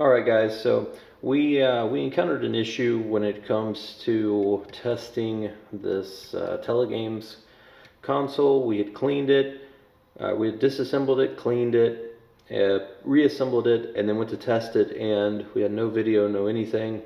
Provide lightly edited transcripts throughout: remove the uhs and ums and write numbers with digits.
Alright guys, so we encountered an issue when it comes to testing this Tele-Games console. We had cleaned it, we had disassembled it, cleaned it, reassembled it, and then went to test it, and we had no video, no anything.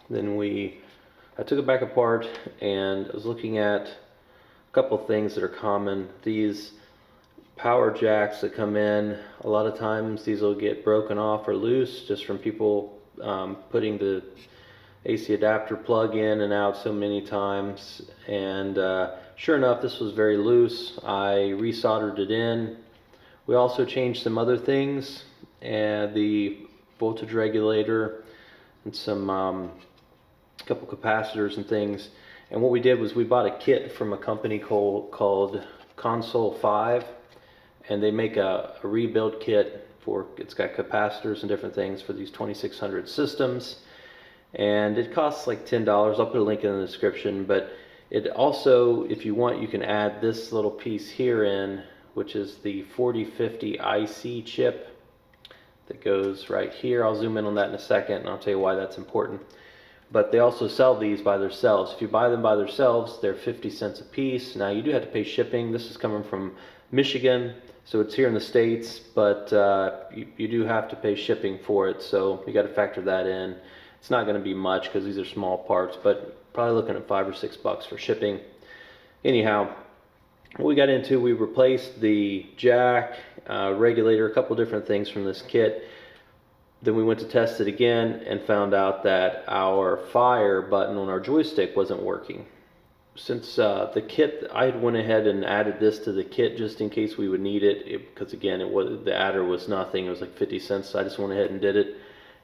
Then I took it back apart, and I was looking at a couple things that are common. These power jacks that come in, a lot of times these will get broken off or loose just from people putting the AC adapter plug in and out so many times, and sure enough, this was very loose. I resoldered it in. We also changed some other things, and the voltage regulator and some couple capacitors and things. And what we did was we bought a kit from a company called Console 5, and they make a rebuild kit it's got capacitors and different things for these 2600 systems, and it costs like $10. I'll put a link in the description, but it also, if you want, you can add this little piece here in, which is the 4050 IC chip that goes right here. I'll zoom in on that in a second, and I'll tell you why that's important. But they also sell these by themselves. If you buy them by themselves, they're 50 cents a piece. Now you do have to pay shipping. This is coming from Michigan, so it's here in the States, but you do have to pay shipping for it, so you got to factor that in. It's not going to be much because these are small parts, but probably looking at $5 or $6 for shipping. Anyhow, what we got into, we replaced the jack, regulator, a couple different things from this kit. Then we went to test it again and found out that our fire button on our joystick wasn't working. Since the kit, I went ahead and added this to the kit just in case we would need it, because again, the adder was nothing. It was like 50 cents, so I just went ahead and did it,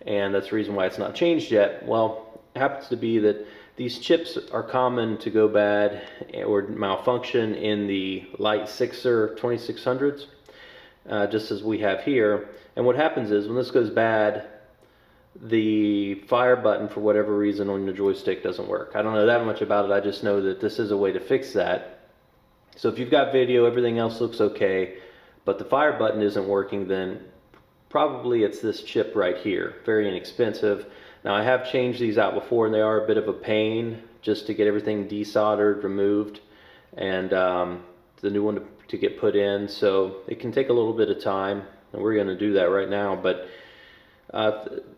and that's the reason why it's not changed yet. Well, it happens to be that these chips are common to go bad or malfunction in the light 6er 2600s, just as we have here. And what happens is, when this goes bad, the fire button, for whatever reason, on your joystick doesn't work. I don't know that much about it. I just know that this is a way to fix that. So if you've got video, everything else looks okay, but the fire button isn't working, then probably it's this chip right here. Very inexpensive. Now, I have changed these out before, and they are a bit of a pain just to get everything desoldered, removed, and the new one to get put in. So it can take a little bit of time, and we're going to do that right now. But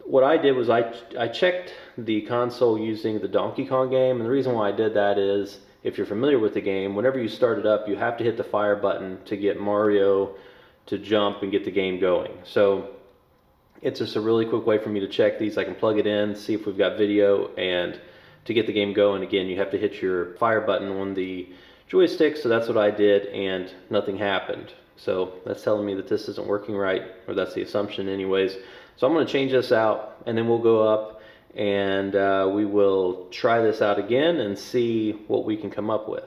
what I did was I checked the console using the Donkey Kong game, and the reason why I did that is, if you're familiar with the game, whenever you start it up, you have to hit the fire button to get Mario to jump and get the game going. So it's just a really quick way for me to check these. I can plug it in, see if we've got video, and to get the game going, again, you have to hit your fire button on the joystick. So that's what I did, and nothing happened. So that's telling me that this isn't working right, or that's the assumption anyways. So I'm going to change this out, and then we'll go up and we will try this out again and see what we can come up with.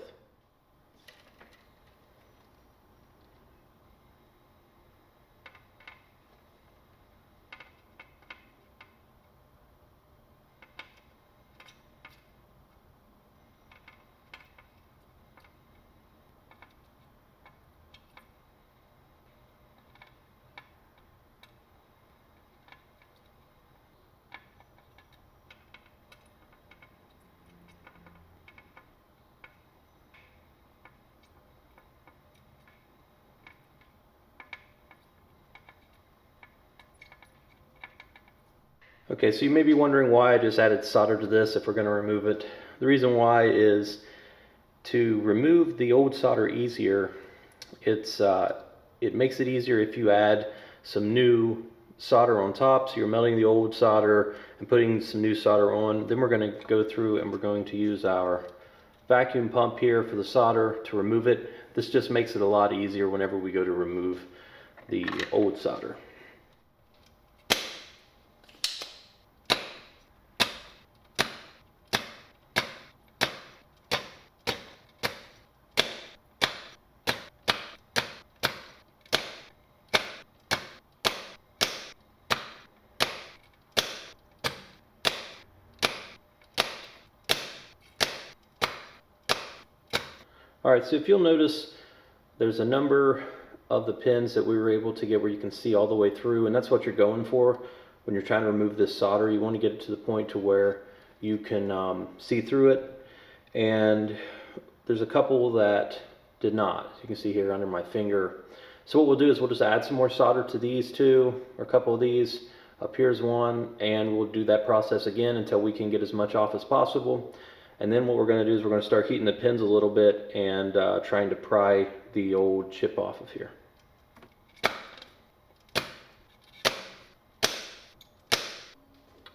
Okay, so you may be wondering why I just added solder to this if we're going to remove it. The reason why is to remove the old solder easier. It makes it easier if you add some new solder on top, so you're melting the old solder and putting some new solder on. Then we're going to go through and we're going to use our vacuum pump here for the solder to remove it. This just makes it a lot easier whenever we go to remove the old solder. Alright, so if you'll notice, there's a number of the pins that we were able to get where you can see all the way through, and that's what you're going for when you're trying to remove this solder, you want to get it to the point to where you can see through it. And there's a couple that did not, as you can see here under my finger. So what we'll do is we'll just add some more solder to these two, or a couple of these. Up here's one, and we'll do that process again until we can get as much off as possible. And then what we're going to do is we're going to start heating the pins a little bit and trying to pry the old chip off of here.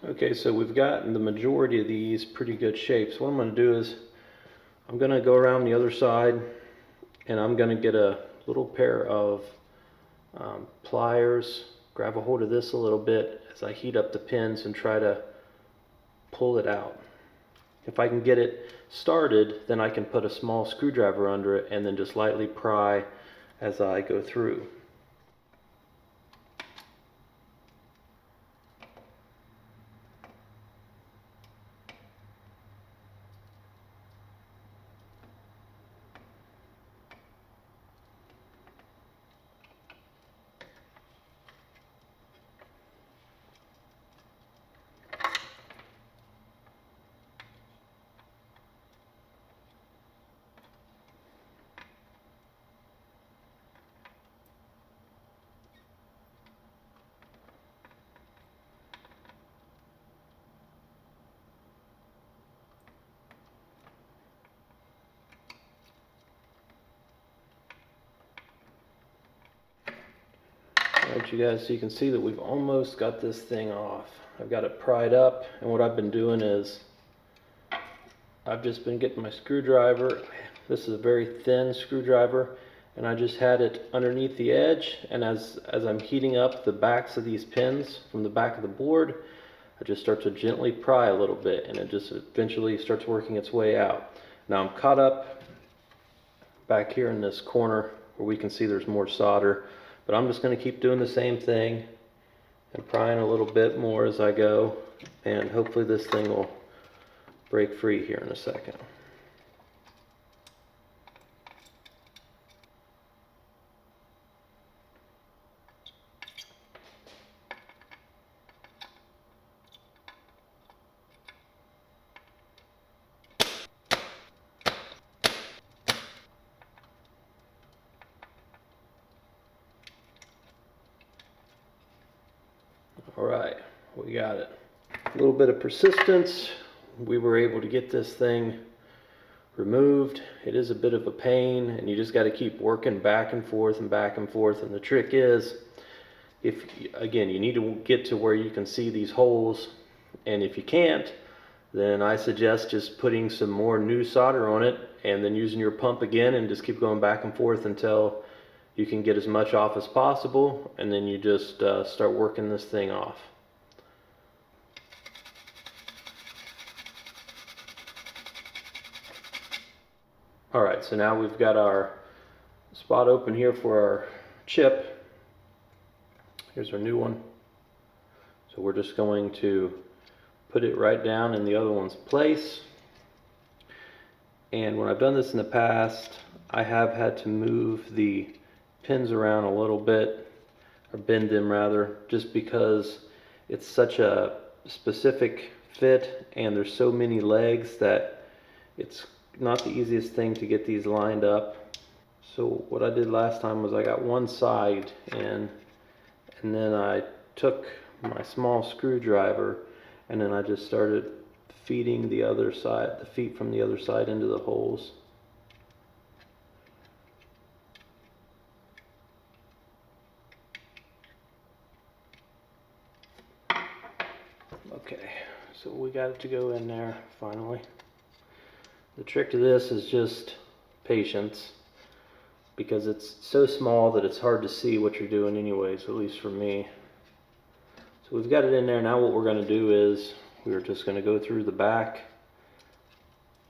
Okay, so we've gotten the majority of these pretty good shapes. What I'm going to do is I'm going to go around the other side, and I'm going to get a little pair of pliers, grab a hold of this a little bit as I heat up the pins and try to pull it out. If I can get it started, then I can put a small screwdriver under it and then just lightly pry as I go through. Alright you guys, so you can see that we've almost got this thing off. I've got it pried up, and what I've been doing is I've just been getting my screwdriver. This is a very thin screwdriver, and I just had it underneath the edge, and as I'm heating up the backs of these pins from the back of the board, I just start to gently pry a little bit, and it just eventually starts working its way out. Now I'm caught up back here in this corner where we can see there's more solder. But I'm just going to keep doing the same thing and prying a little bit more as I go, and hopefully this thing will break free here in a second. Alright, we got it. A little bit of persistence, we were able to get this thing removed. It is a bit of a pain, and you just got to keep working back and forth and back and forth. And the trick is, if again, you need to get to where you can see these holes, and if you can't, then I suggest just putting some more new solder on it and then using your pump again and just keep going back and forth until you can get as much off as possible, and then you just start working this thing off. Alright, so now we've got our spot open here for our chip. Here's our new one. So we're just going to put it right down in the other one's place. And when I've done this in the past, I have had to move the pins around a little bit, or bend them rather, just because it's such a specific fit and there's so many legs that it's not the easiest thing to get these lined up. So what I did last time was I got one side in, and then I took my small screwdriver and then I just started feeding the other side, the feet from the other side into the holes. Okay, so we got it to go in there finally. The trick to this is just patience, because it's so small that it's hard to see what you're doing anyways, at least for me. So we've got it in there. Now what we're going to do is we're just going to go through the back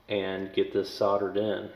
and get this soldered in.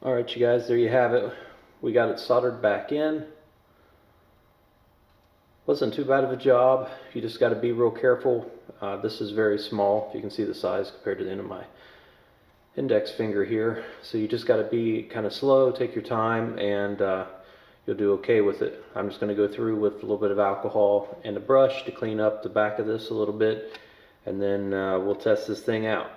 Alright you guys, there you have it. We got it soldered back in. Wasn't too bad of a job. You just got to be real careful. This is very small. You can see the size compared to the end of my index finger here. So you just got to be kind of slow, take your time, and you'll do okay with it. I'm just going to go through with a little bit of alcohol and a brush to clean up the back of this a little bit, and then we'll test this thing out.